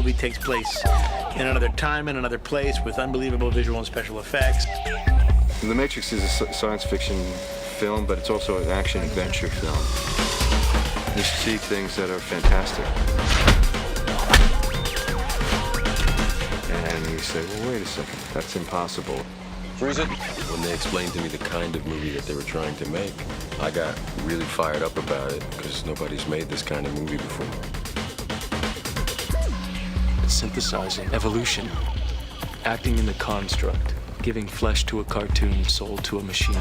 movie takes place in another time and another place with unbelievable visual and special effects. The Matrix is a science fiction film, but it's also an action-adventure film. You see things that are fantastic. And you say, well, wait a second, that's impossible. Freeze it. When they explained to me the kind of movie that they were trying to make, I got really fired up about it because nobody's made this kind of movie before. Synthesizing evolution, acting in the construct, giving flesh to a cartoon, soul to a machine.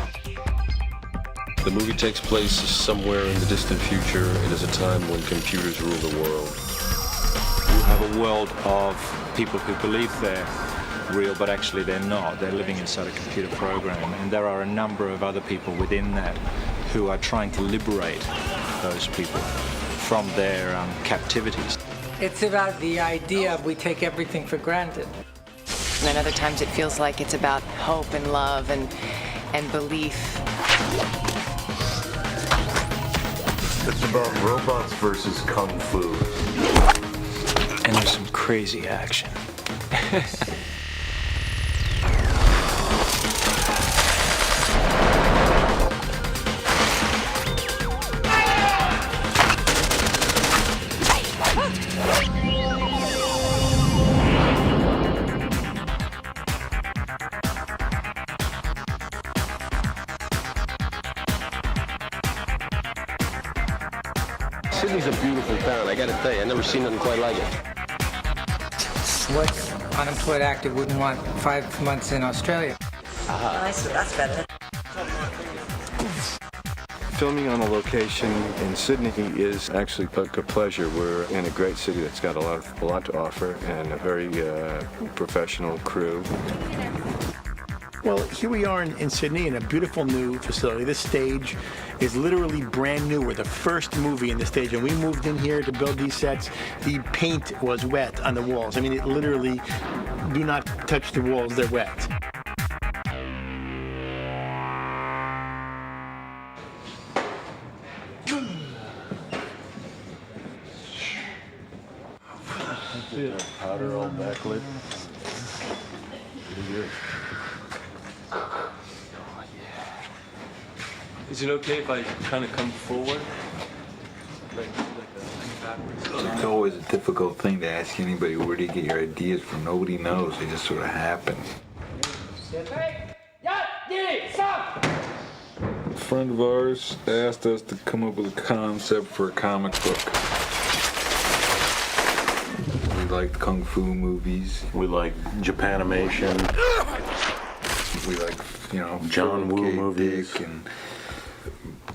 The movie takes place somewhere in the distant future. It is a time when computers rule the world. You have a world of people who believe they're real, but actually they're not. They're living inside a computer program, and there are a number of other people within that who are trying to liberate those people from their captivities. It's about the idea we take everything for granted. And other times it feels like it's about hope and love and belief. It's about robots versus kung fu. And there's some crazy action. Sydney's a beautiful town. I gotta tell you, I've never seen nothing quite like it. What unemployed actor wouldn't want 5 months in Australia? That's better. Filming on a location in Sydney is actually a pleasure. We're in a great city that's got a lot to offer and a very professional crew. Well, here we are in Sydney in a beautiful new facility. This stage is literally brand new. We're the first movie in the stage, and we moved in here to build these sets. The paint was wet on the walls. I mean, it literally, do not touch the walls, they're wet. Powder all backlit. Is it okay if I kind of come forward? Like backwards? It's always a difficult thing to ask anybody, where do you get your ideas from? Nobody knows. They just sort of happen. A friend of ours asked us to come up with a concept for a comic book. We like kung fu movies. We like Japanimation. We like, John Woo movies. Dick and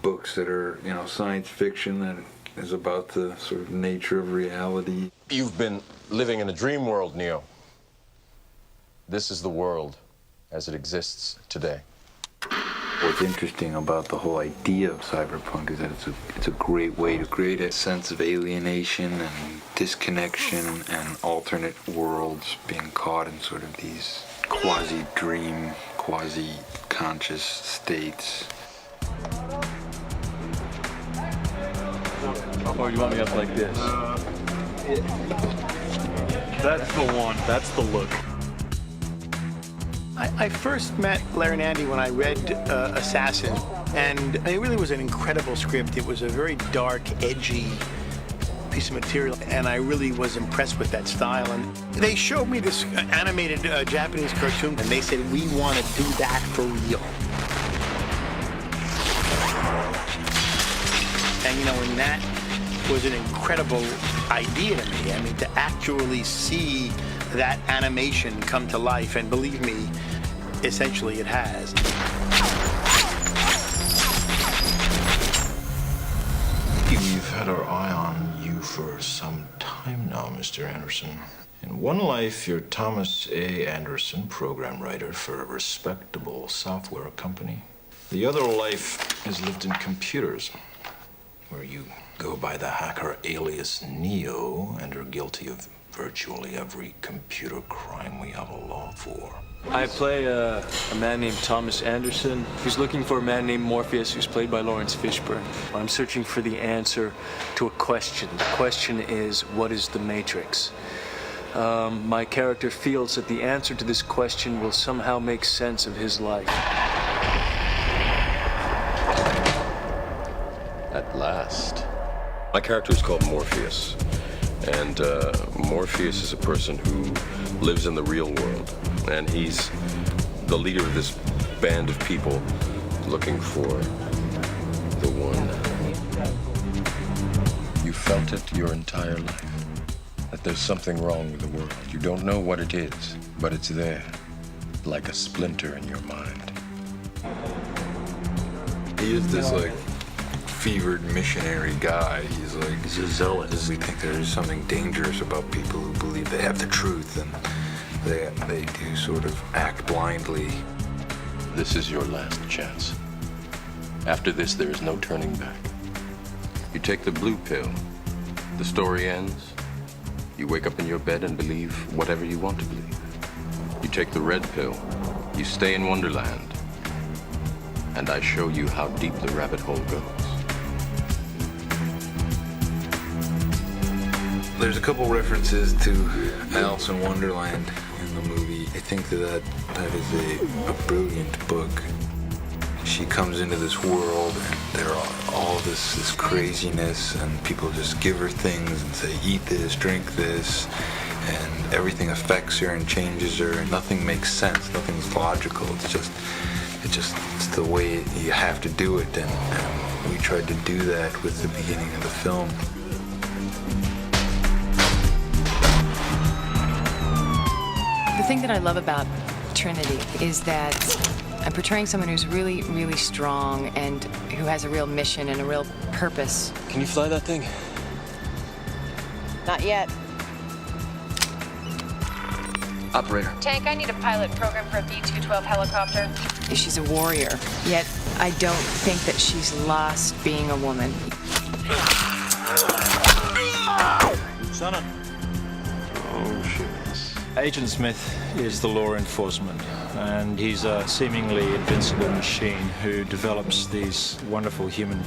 books that are, science fiction that is about the sort of nature of reality. You've been living in a dream world, Neo. This is the world as it exists today. What's interesting about the whole idea of cyberpunk is that it's a great way to create a sense of alienation and disconnection and alternate worlds being caught in sort of these quasi-dream, quasi-conscious states. Or you want me up like this? That's the one. That's the look. I first met Larry and Andy when I read Assassin, and it really was an incredible script. It was a very dark, edgy piece of material, and I really was impressed with that style. And they showed me this animated Japanese cartoon, and they said, we want to do that for real. And and that was an incredible idea to me. I mean, to actually see that animation come to life, and believe me, essentially it has. We've had our eye on you for some time now, Mr. Anderson. In one life, you're Thomas A. Anderson, program writer for a respectable software company. The other life is lived in computers, where you go by the hacker alias Neo and are guilty of virtually every computer crime we have a law for. I play a man named Thomas Anderson who's looking for a man named Morpheus who's played by Lawrence Fishburne. I'm searching for the answer to a question. The question is, what is the Matrix? My character feels that the answer to this question will somehow make sense of his life. At last. My character is called Morpheus. And Morpheus is a person who lives in the real world. And he's the leader of this band of people looking for the one. You felt it your entire life. That there's something wrong with the world. You don't know what it is, but it's there, like a splinter in your mind. He is this like fevered missionary guy. He's a zealot. We think there's something dangerous about people who believe they have the truth, and they do sort of act blindly. This is your last chance. After this, there is no turning back. You take the blue pill. The story ends. You wake up in your bed and believe whatever you want to believe. You take the red pill. You stay in Wonderland. And I show you how deep the rabbit hole goes. There's a couple references to Alice in Wonderland in the movie. I think that is a brilliant book. She comes into this world and there are all this craziness, and people just give her things and say, eat this, drink this, and everything affects her and changes her, and nothing makes sense, nothing's logical. It's the way you have to do it, and we tried to do that with the beginning of the film. The thing that I love about Trinity is that I'm portraying someone who's really, really strong and who has a real mission and a real purpose. Can you fly that thing? Not yet. Operator. Tank, I need a pilot program for a B-212 helicopter. She's a warrior, yet I don't think that she's lost being a woman. Lieutenant. Oh, shit. Agent Smith is the law enforcement, and he's a seemingly invincible machine who develops these wonderful human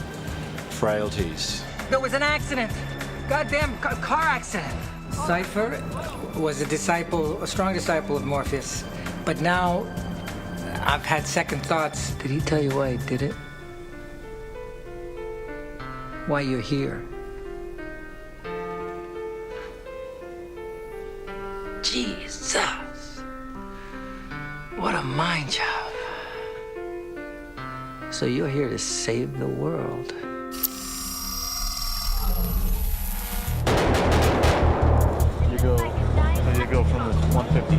frailties. There was an accident. Goddamn car accident. Cypher was a strong disciple of Morpheus. But now, I've had second thoughts. Did he tell you why he did it? Why you're here? Jesus. What a mind job. So you're here to save the world. You go from the 150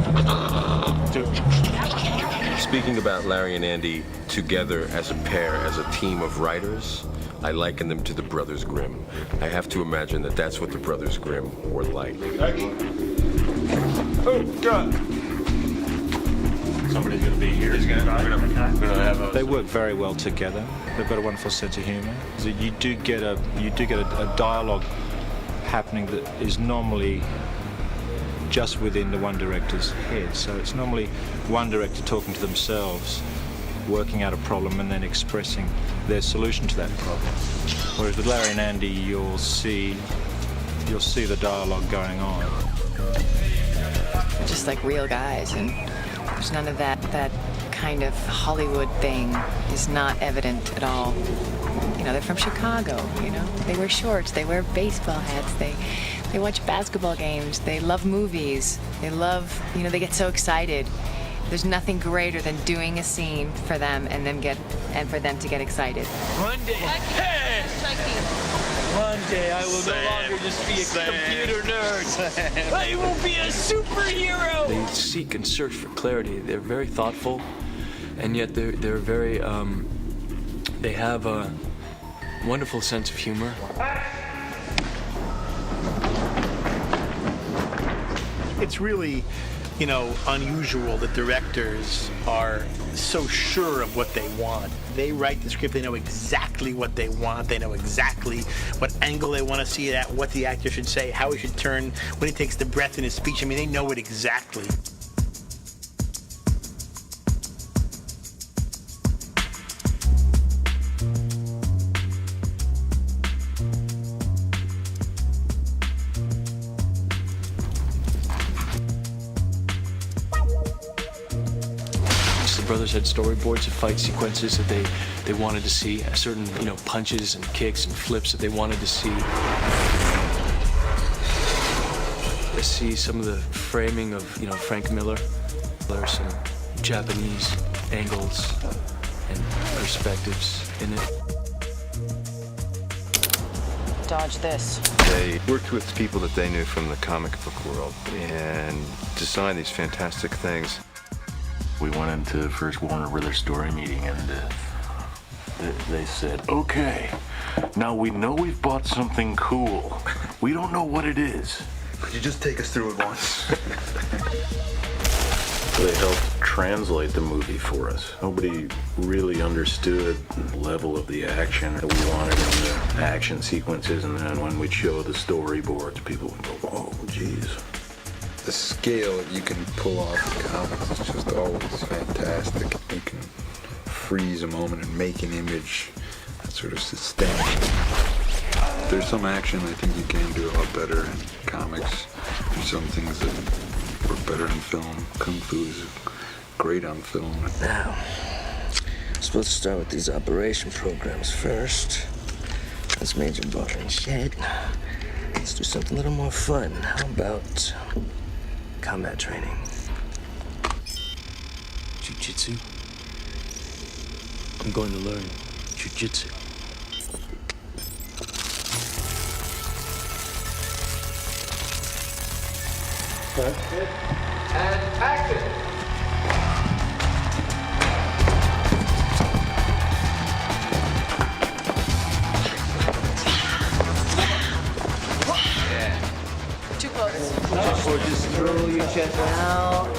to... Speaking about Larry and Andy together as a pair, as a team of writers, I liken them to the Brothers Grimm. I have to imagine that that's what the Brothers Grimm were like. Oh, God! Somebody's gonna be here. They work very well together. They've got a wonderful sense of humor. So you do get a dialogue happening that is normally just within the one director's head. So it's normally one director talking to themselves, working out a problem, and then expressing their solution to that problem. Whereas with Larry and Andy, you'll see the dialogue going on. Just like real guys, and there's none of that kind of Hollywood thing is not evident at all. You know, they're from Chicago, you know. They wear shorts, they wear baseball hats, they watch basketball games, they love movies, they love, you know, they get so excited. There's nothing greater than doing a scene for them and for them to get excited. One day, one day I will no longer just be a computer nerd. I will be a superhero. They seek and search for clarity. They're very thoughtful, and yet they're very they have a wonderful sense of humor. It's really, you know, unusual that directors are so sure of what they want. They write the script, they know exactly what they want, they know exactly what angle they want to see it at, what the actor should say, how he should turn, when he takes the breath in his speech. I mean, they know it exactly. The brothers had storyboards of fight sequences that they wanted to see, certain, punches and kicks and flips that they wanted to see. I see some of the framing of, Frank Miller. There are some Japanese angles and perspectives in it. Dodge this. They worked with people that they knew from the comic book world and designed these fantastic things. We went into first Warner Brothers story meeting and they said, okay, now we know we've bought something cool. We don't know what it is. Could you just take us through it once? They helped translate the movie for us. Nobody really understood the level of the action that we wanted in the action sequences, and then when we'd show the storyboards, people would go, oh, geez. The scale that you can pull off in comics is just always fantastic. You can freeze a moment and make an image that's sort of sustained. There's some action I think you can do a lot better in comics. There's some things that work better in film. Kung Fu is great on film. Now, I'm supposed to start with these operation programs first. That's Major Butter and Shed. Let's do something a little more fun. How about combat training? Jiu-jitsu. I'm going to learn jiu-jitsu. And action! Too close. Or just throw your chest out.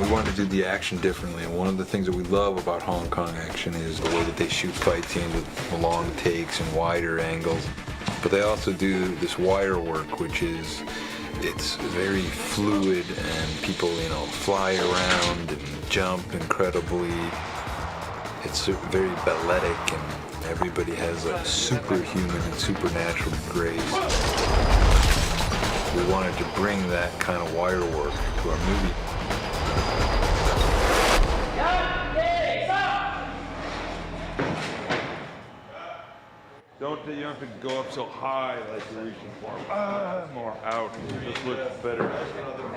We wanted to do the action differently, and one of the things that we love about Hong Kong action is the way that they shoot fight scenes with long takes and wider angles. But they also do this wire work, which is, it's very fluid, and people, fly around and jump incredibly. It's very balletic, and everybody has a superhuman and supernatural grace. We wanted to bring that kind of wire work to our movie. You don't have to go up so high like you're reaching for. More out. It just looks better.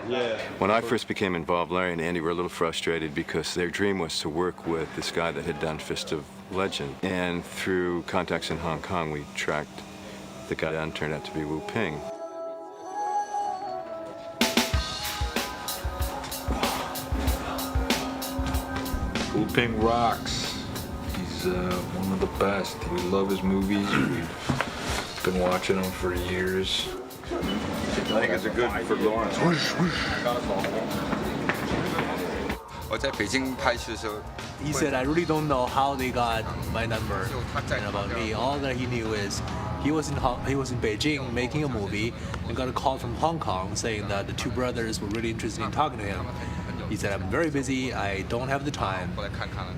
Yeah. When I first became involved, Larry and Andy were a little frustrated because their dream was to work with this guy that had done Fist of Legend. And through contacts in Hong Kong, we tracked the guy down, turned out to be Wu Ping. Wu Ping rocks. He's one of the best. We love his movies. We've been watching them for years. I think it's a good for Lawrence. He said, I really don't know how they got my number and about me. All that he knew is he was in Beijing making a movie and got a call from Hong Kong saying that the two brothers were really interested in talking to him. He said, I'm very busy, I don't have the time.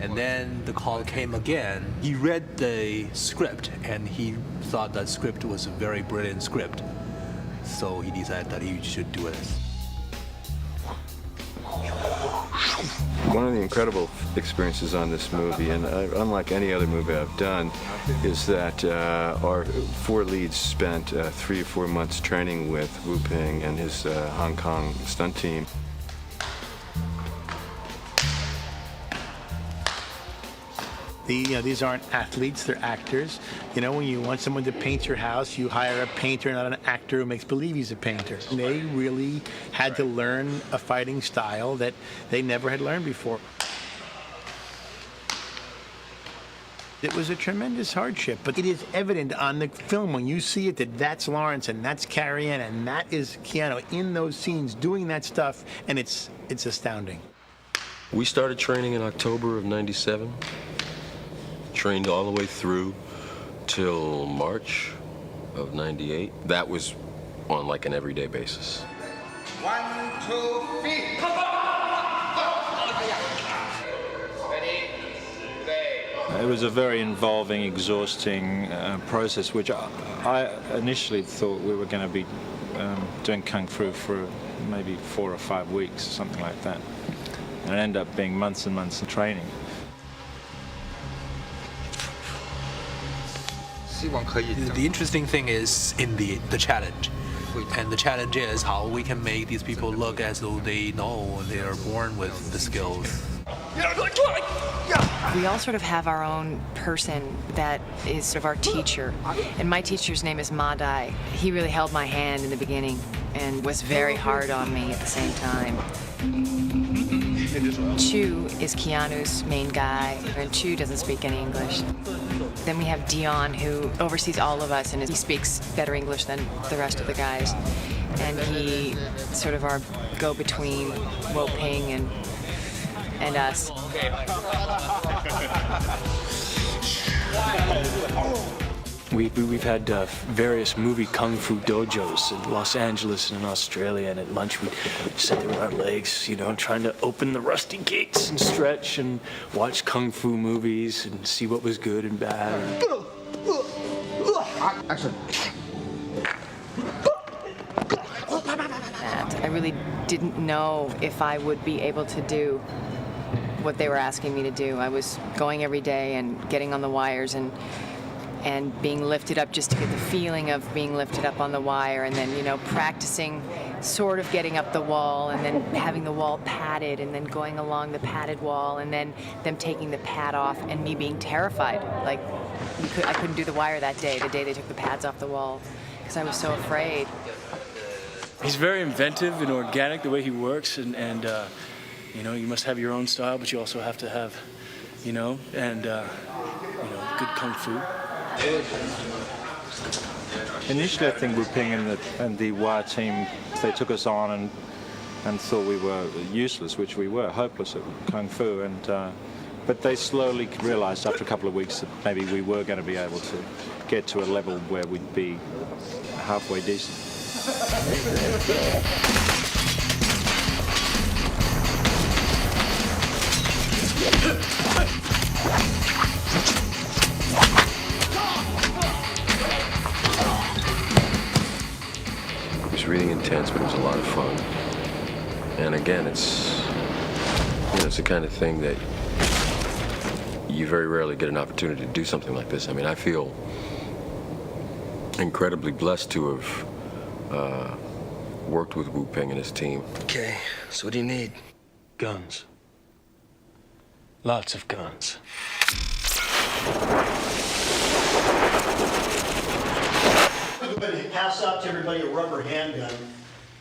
And then the call came again. He read the script and he thought that script was a very brilliant script. So he decided that he should do it. One of the incredible experiences on this movie, and unlike any other movie I've done, is that our four leads spent 3 or 4 months training with Wu Ping and his Hong Kong stunt team. These aren't athletes, they're actors. When you want someone to paint your house, you hire a painter, not an actor who makes believe he's a painter. They really had to learn a fighting style that they never had learned before. It was a tremendous hardship, but it is evident on the film when you see it that that's Lawrence and that's Carrie-Anne and that is Keanu in those scenes doing that stuff, and it's astounding. We started training in October of '97. Trained all the way through till March of '98. That was on like an everyday basis. 1, 2, 3, come on! Ready? Play. It was a very involving, exhausting process, which I initially thought we were going to be doing Kung Fu for maybe 4 or 5 weeks, something like that. And it ended up being months and months of training. The interesting thing is in the challenge. And the challenge is how we can make these people look as though they know they are born with the skills. We all sort of have our own person that is sort of our teacher. And my teacher's name is Ma Dai. He really held my hand in the beginning and was very hard on me at the same time. Chu is Keanu's main guy, and Chu doesn't speak any English. Then we have Dion, who oversees all of us, and he speaks better English than the rest of the guys. And he sort of our go-between Wo Ping and us. We've had various movie kung fu dojos in Los Angeles and in Australia, and at lunch we'd sit there with our legs, you know, trying to open the rusty gates and stretch and watch kung fu movies and see what was good and bad. And I really didn't know if I would be able to do what they were asking me to do. I was going every day and getting on the wires and being lifted up just to get the feeling of being lifted up on the wire, and then, you know, practicing sort of getting up the wall and then having the wall padded and then going along the padded wall and then them taking the pad off and me being terrified. Like, I couldn't do the wire that day, the day they took the pads off the wall, because I was so afraid. He's very inventive and organic the way he works, and you know, you must have your own style, but you also have to have, you know, good kung fu. Initially, I think Wu Ping and the Wire team, they took us on and thought we were useless, which we were, hopeless at Kung Fu. But they slowly realized after a couple of weeks that maybe we were going to be able to get to a level where we'd be halfway decent. It was really intense, but it was a lot of fun. And again, it's the kind of thing that you very rarely get an opportunity to do something like this. I mean, I feel incredibly blessed to have worked with Wu Ping and his team. Okay, so what do you need? Guns. Lots of guns. Everybody pass out to everybody a rubber handgun,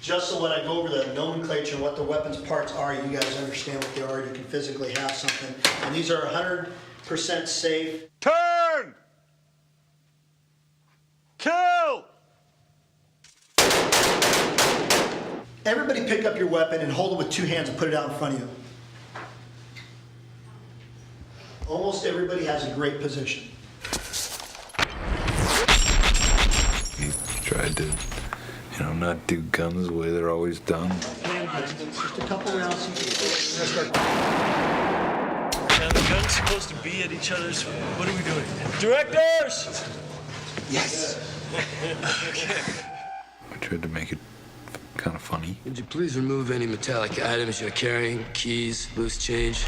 just so when I go over the nomenclature, what the weapons parts are, you guys understand what they are, you can physically have something. And these are 100% safe. Turn! Kill! Everybody pick up your weapon and hold it with 2 hands and put it out in front of you. Almost everybody has a great position. He tried to, not do guns the way they're always done. Just a couple rounds. Now the gun's supposed to be at each other's. What are we doing? Directors! Yes. Okay. I tried to make it kind of funny. Would you please remove any metallic items you're carrying? Keys, loose change?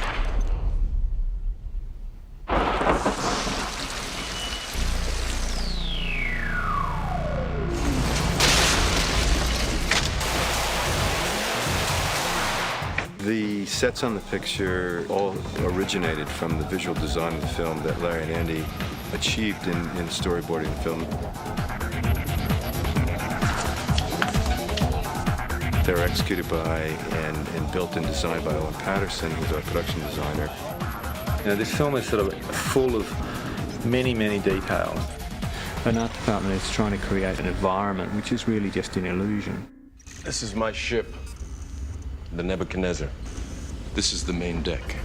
The sets on the picture all originated from the visual design of the film that Larry and Andy achieved in storyboarding the film. They were executed by and built and designed by Owen Patterson, who's our production designer. This film is sort of full of many, many details. An art department is trying to create an environment which is really just an illusion. This is my ship, the Nebuchadnezzar. This is the main deck.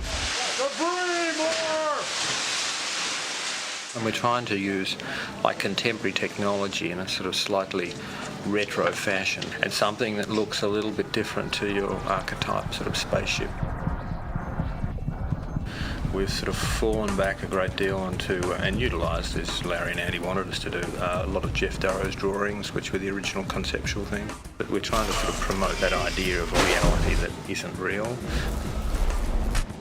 And we're trying to use like contemporary technology in a sort of slightly retro fashion, and something that looks a little bit different to your archetype sort of spaceship. We've sort of fallen back a great deal onto, and utilised, as Larry and Andy wanted us to do, a lot of Jeff Darrow's drawings, which were the original conceptual thing. But we're trying to sort of promote that idea of a reality that isn't real.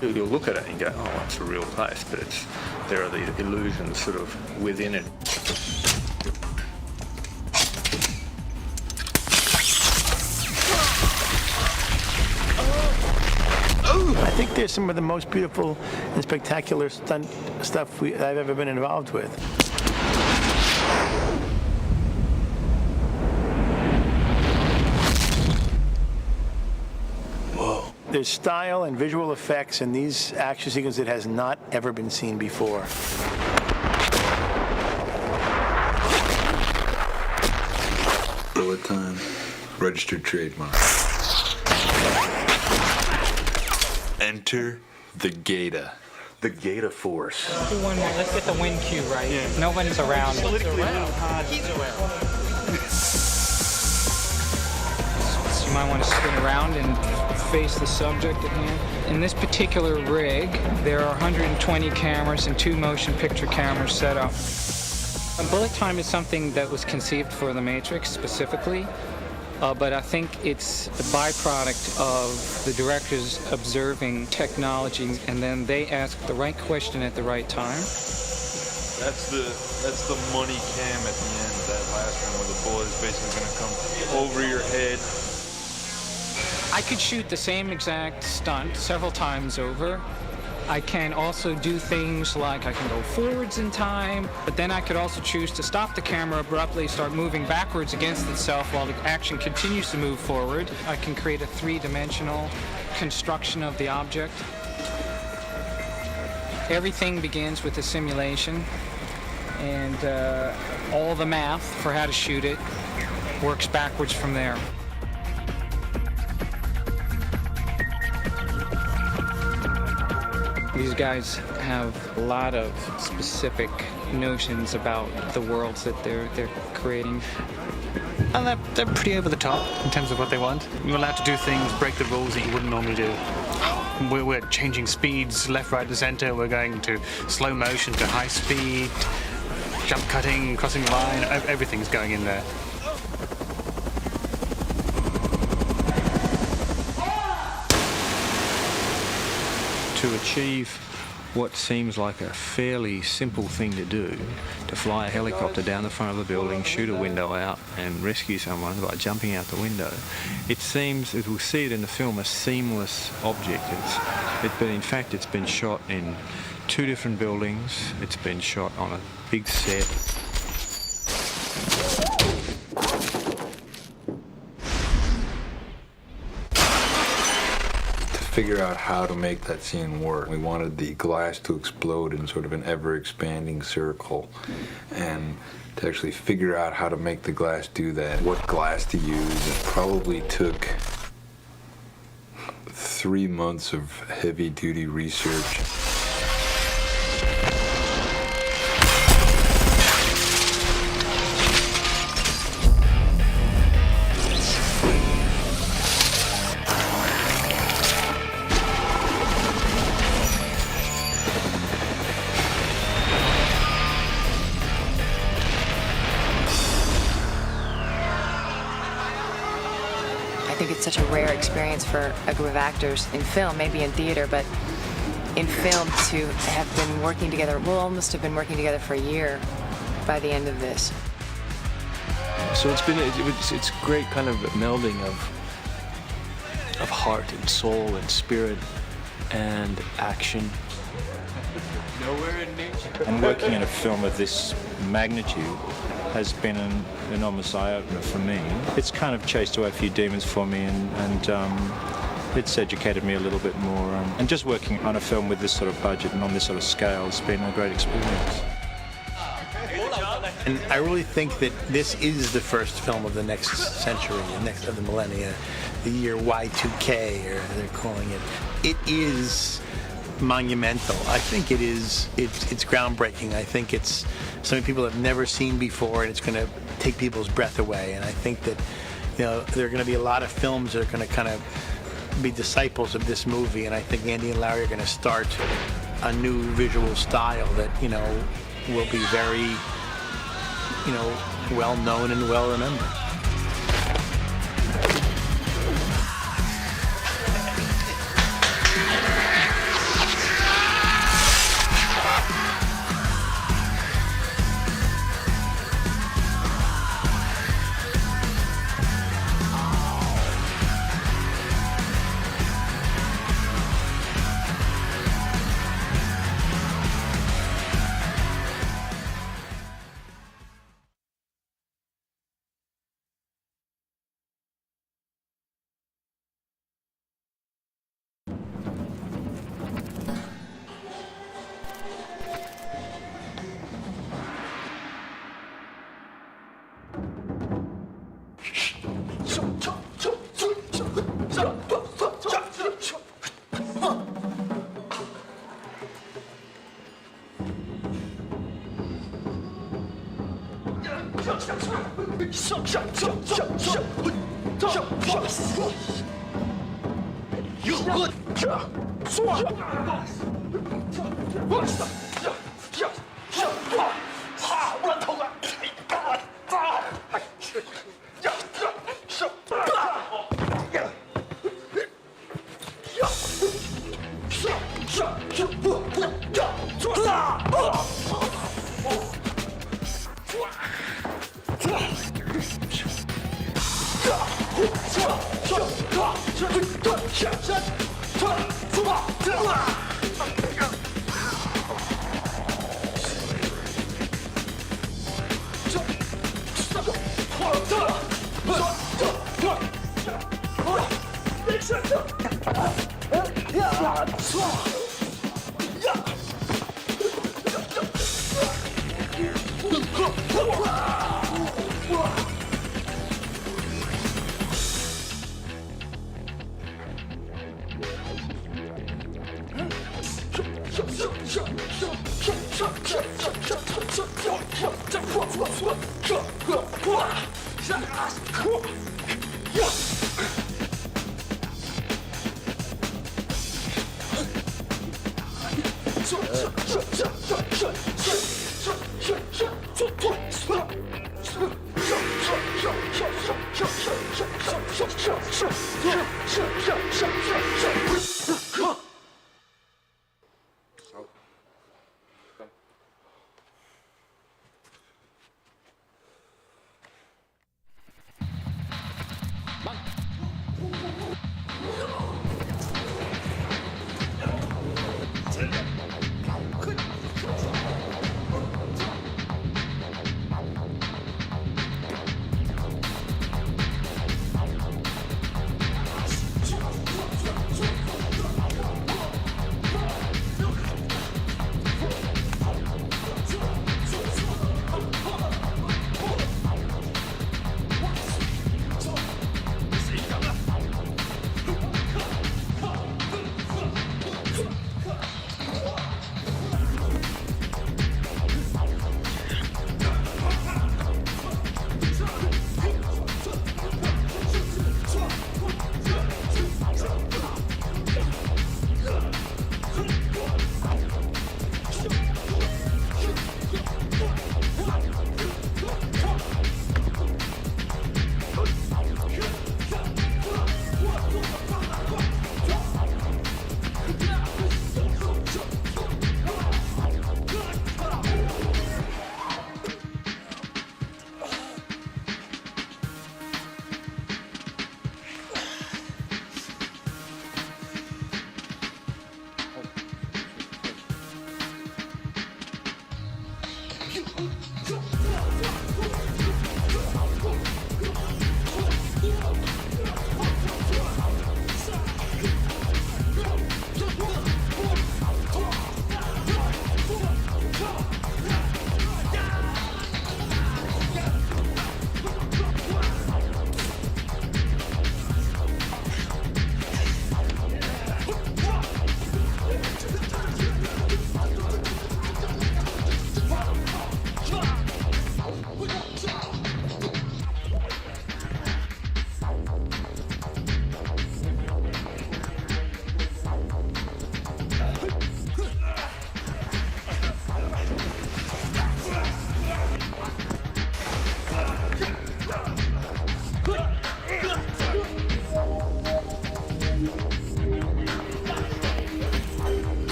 You'll look at it and go, oh, it's a real place, but there are these illusions sort of within it. I think there's some of the most beautiful and spectacular stunt stuff I've ever been involved with. Whoa. There's style and visual effects in these action sequences that has not ever been seen before. Bullet time. Registered trademark. Enter the Gata. The Gata Force. Let's get the wind cue right. Yeah. Nobody's around. He's around. So you might want to spin around and face the subject at hand. In this particular rig, there are 120 cameras and 2 motion picture cameras set up. Bullet time is something that was conceived for The Matrix specifically. But I think it's a byproduct of the directors observing technology, and then they ask the right question at the right time. That's the money cam at the end, that last one where the bullet is basically going to come over your head. I could shoot the same exact stunt several times over. I can also do things like I can go forwards in time, but then I could also choose to stop the camera abruptly, start moving backwards against itself while the action continues to move forward. I can create a 3-dimensional construction of the object. Everything begins with a simulation, and all the math for how to shoot it works backwards from there. These guys have a lot of specific notions about the worlds that they're creating. And they're pretty over the top in terms of what they want. You're allowed to do things, break the rules that you wouldn't normally do. We're changing speeds left, right, and center. We're going to slow motion to high speed, jump cutting, crossing the line. Everything's going in there. To achieve what seems like a fairly simple thing to do, to fly a helicopter down the front of a building, shoot a window out and rescue someone by jumping out the window, it seems, as we'll see it in the film, a seamless object. But in fact it's been shot in 2 different buildings, it's been shot on a big set. Figure out how to make that scene work. We wanted the glass to explode in sort of an ever-expanding circle, and to actually figure out how to make the glass do that, what glass to use. It probably took 3 months of heavy-duty research. Such a rare experience for a group of actors in film, maybe in theater, but in film to have been working together. We'll almost have been working together for a year by the end of this. So it's great kind of melding of heart and soul and spirit and action. Nowhere in nature. And working in a film of this magnitude has been an enormous eye-opener for me. It's kind of chased away a few demons for me, and it's educated me a little bit more. And just working on a film with this sort of budget and on this sort of scale has been a great experience. And I really think that this is the first film of the next century, of the millennia, the year Y2K, or they're calling it. It is monumental. I think it's groundbreaking. I think it's something people have never seen before, and it's going to take people's breath away. And I think that, there are going to be a lot of films that are going to kind of be disciples of this movie, and I think Andy and Larry are going to start a new visual style that, will be very, well known and well remembered.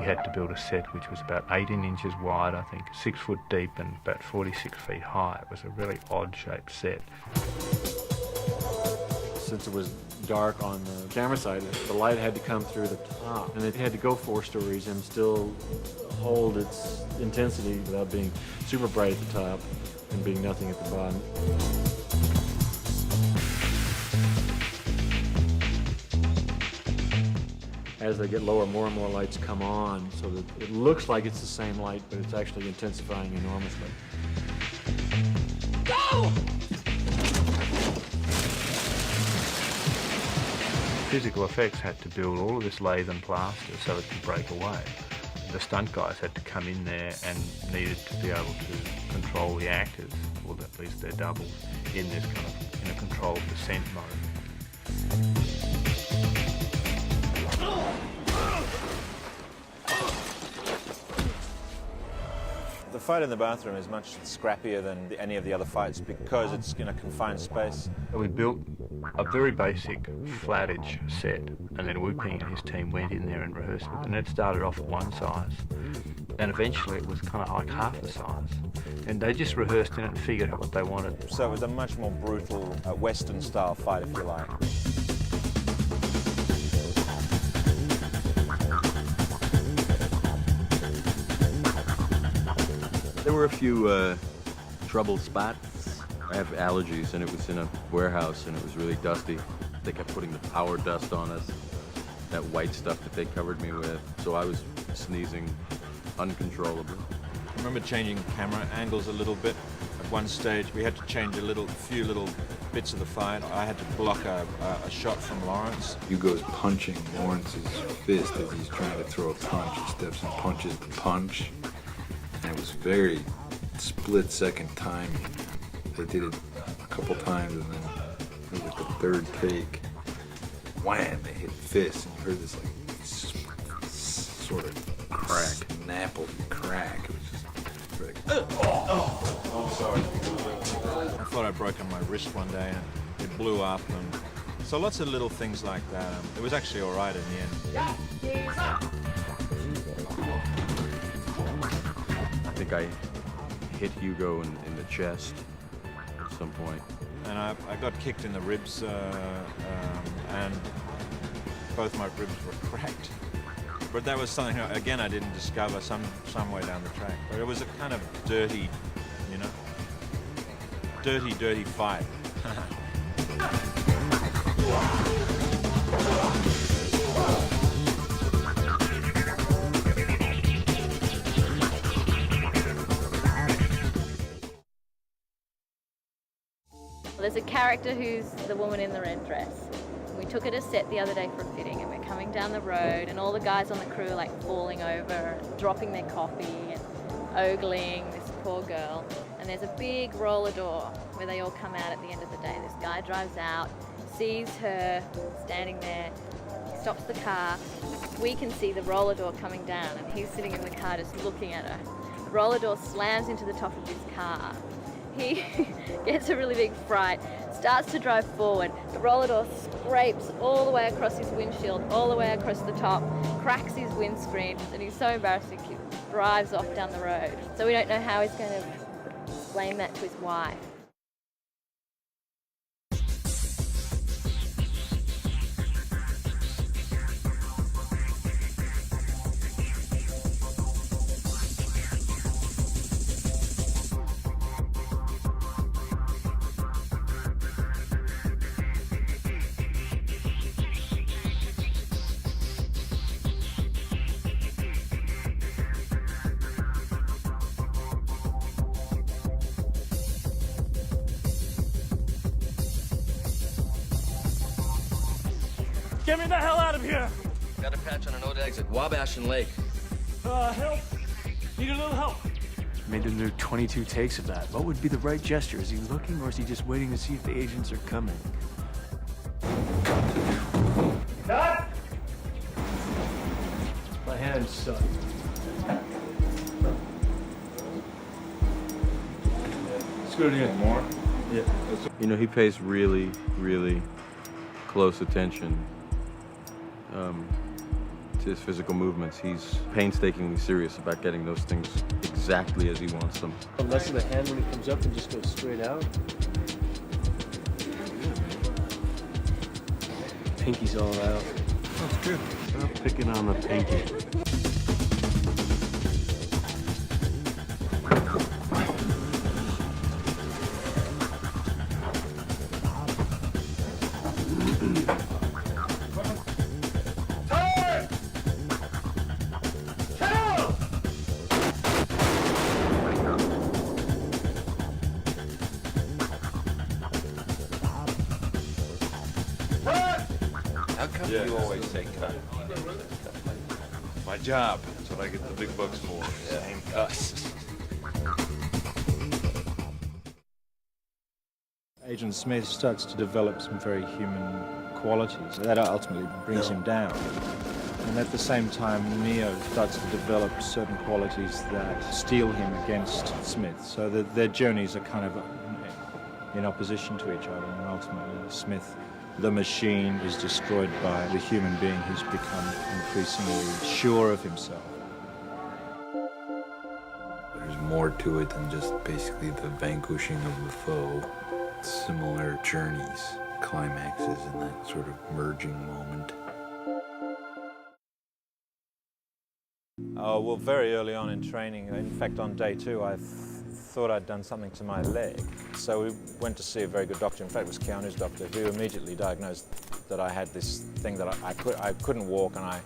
had to build a set which was about 18 inches wide, I think, 6 foot deep and about 46 feet high. It was a really odd-shaped set. Since it was dark on the camera side, the light had to come through the top, and it had to go 4 stories and still hold its intensity without being super bright at the top and being nothing at the bottom. As they get lower, more and more lights come on, so that it looks like it's the same light, but it's actually intensifying enormously. Go! Physical effects had to build all of this lathe and plaster so it could break away. The stunt guys had to come in there and needed to be able to control the actors, or at least their doubles, in this kind of in a controlled descent mode. The fight in the bathroom is much scrappier than any of the other fights because it's in a confined space. We built a very basic flat-edge set, and then Wu-Ping and his team went in there and rehearsed it, and it started off at one size, and eventually it was kind of like half the size, and they just rehearsed in it and figured out what they wanted. So it was a much more brutal Western-style fight, if you like. There were a few trouble spots. I have allergies, and it was in a warehouse, and it was really dusty. They kept putting the power dust on us, that white stuff that they covered me with. So I was sneezing uncontrollably. I remember changing camera angles a little bit. At one stage, we had to change a few little bits of the fight. I had to block a shot from Lawrence. Hugo's punching Lawrence's fist as he's trying to throw a punch. He steps and punches the punch. And it was very split-second timing. They did it a couple times, and then it was like the third take. Wham! They hit fists, and you heard this like sort of crack, snapple crack. It was just like, I'm sorry. I thought I'd broken my wrist one day, and it blew up, and so lots of little things like that. It was actually all right in the end. I think I hit Hugo in the chest at some point. And I got kicked in the ribs, and both my ribs were cracked. But that was something, again, I didn't discover some way down the track. But it was a kind of dirty, you know, dirty fight. There's a character who's the woman in the red dress. We took her to set the other day for a fitting, and we're coming down the road, and all the guys on the crew are like falling over and dropping their coffee and ogling this poor girl. And there's a big roller door where they all come out at the end of the day. This guy drives out, sees her standing there, he stops the car. We can see the roller door coming down, and he's sitting in the car just looking at her. The roller door slams into the top of his car. He gets a really big fright, starts to drive forward. The roller door scrapes all the way across his windshield, all the way across the top, cracks his windscreen, and he's so embarrassed he drives off down the road. So we don't know how he's going to explain that to his wife. Get me the hell out of here! Got a patch on an old exit, Wabash and Lake. Help! Need a little help. Made them do 22 takes of that. What would be the right gesture? Is he looking, or is he just waiting to see if the agents are coming? Cut! My hands suck. Let's go again. More? Yeah. You know, he pays really, really close attention to his physical movements. He's painstakingly serious about getting those things exactly as he wants them. Less of the hand when it comes up and just goes straight out. Pinky's all out. That's good. Stop picking on the pinky. How come you always say cut? My job. That's what I get the big bucks for. Same cuss. Agent Smith starts to develop some very human qualities. That ultimately brings him down. And at the same time, Neo starts to develop certain qualities that steel him against Smith. So that their journeys are kind of in opposition to each other. And ultimately, Smith, the machine, is destroyed by the human being who's become increasingly sure of himself. There's more to it than just basically the vanquishing of the foe. Similar journeys, climaxes, and that sort of merging moment. Oh, well, very early on in training, in fact on day 2, I thought I'd done something to my leg. So we went to see a very good doctor, in fact it was Keanu's doctor, who immediately diagnosed that I had this thing that I couldn't walk, and I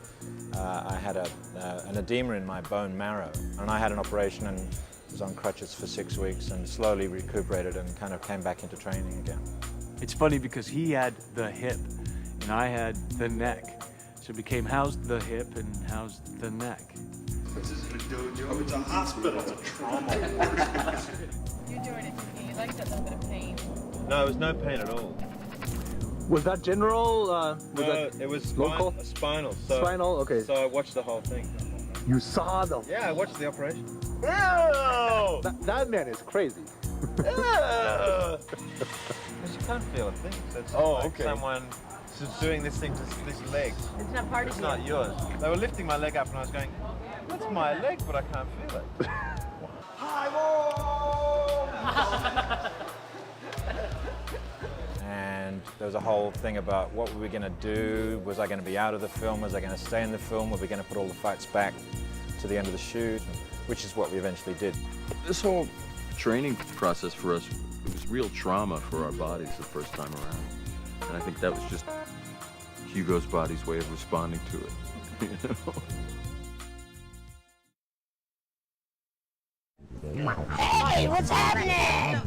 had an edema in my bone marrow. And I had an operation and was on crutches for 6 weeks and slowly recuperated and kind of came back into training again. It's funny because he had the hip and I had the neck. So it became housed the hip and housed the neck. This isn't a dojo, it's a hospital, it's a trauma ward. You're doing it because you like that little bit of pain. No, it was no pain at all. Was that general? It was local? spinal. Spinal, okay. So I watched the whole thing. You saw the... Yeah, I watched the operation. Ew! That man is crazy. Because you can't feel a thing. So it's like someone just doing this thing to this leg. It's not part of It's you. not yours. They were lifting my leg up and I was going, that's my leg, but I can't feel it. And there was a whole thing about what were we going to do? Was I going to be out of the film? Was I going to stay in the film? Were we going to put all the fights back to the end of the shoot? Which is what we eventually did. This whole training process for us, it was real trauma for our bodies the first time around. And I think that was just Hugo's body's way of responding to it. You know? Hey, what's happening?